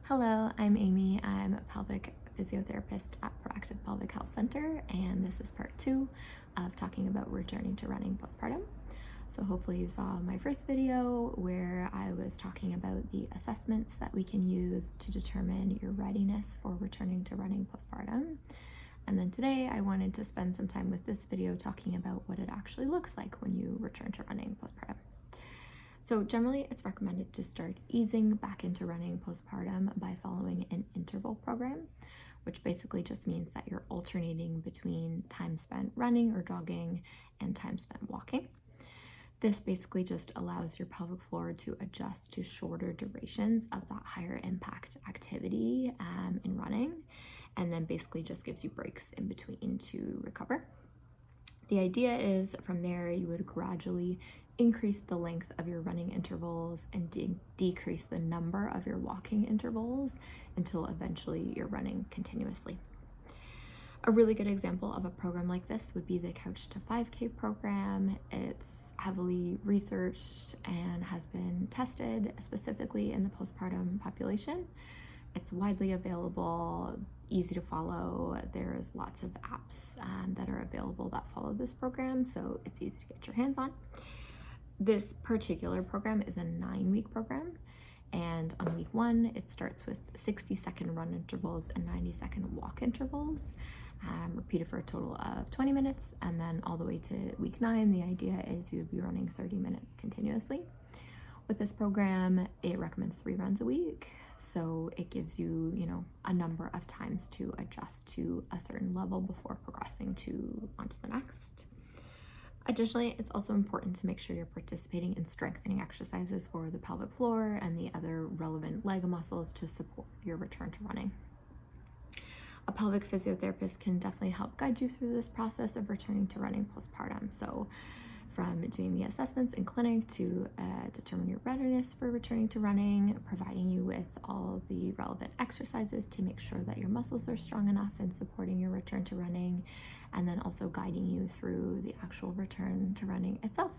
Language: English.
Hello, I'm Amy. I'm a pelvic physiotherapist at Proactive Pelvic Health Center, and this is part 2 of talking about returning to running postpartum. So hopefully you saw my first video where I was talking about the assessments that we can use to determine your readiness for returning to running postpartum. And then today I wanted to spend some time with this video talking about what it actually looks like when you return to running postpartum. So generally it's recommended to start easing back into running postpartum by following an interval program, which basically just means that you're alternating between time spent running or jogging and time spent walking. This basically just allows your pelvic floor to adjust to shorter durations of that higher impact activity in running, and then basically just gives you breaks in between to recover. The idea is from there, you would gradually increase the length of your running intervals and decrease the number of your walking intervals until eventually you're running continuously. A really good example of a program like this would be the Couch to 5K program. It's heavily researched and has been tested specifically in the postpartum population. It's widely available, easy to follow. There's lots of apps that are available that follow this program, so it's easy to get your hands on. This particular program is a 9-week program, and on week 1, it starts with 60-second run intervals and 90-second walk intervals, repeated for a total of 20 minutes, and then all the way to week 9, the idea is you would be running 30 minutes continuously. With this program, it recommends 3 runs a week, so it gives you, a number of times to adjust to a certain level before progressing onto the next. Additionally, it's also important to make sure you're participating in strengthening exercises for the pelvic floor and the other relevant leg muscles to support your return to running. A pelvic physiotherapist can definitely help guide you through this process of returning to running postpartum. So from doing the assessments in clinic to determine your readiness for returning to running, providing you with all the relevant exercises to make sure that your muscles are strong enough in supporting your return to running, and then also guiding you through the actual return to running itself.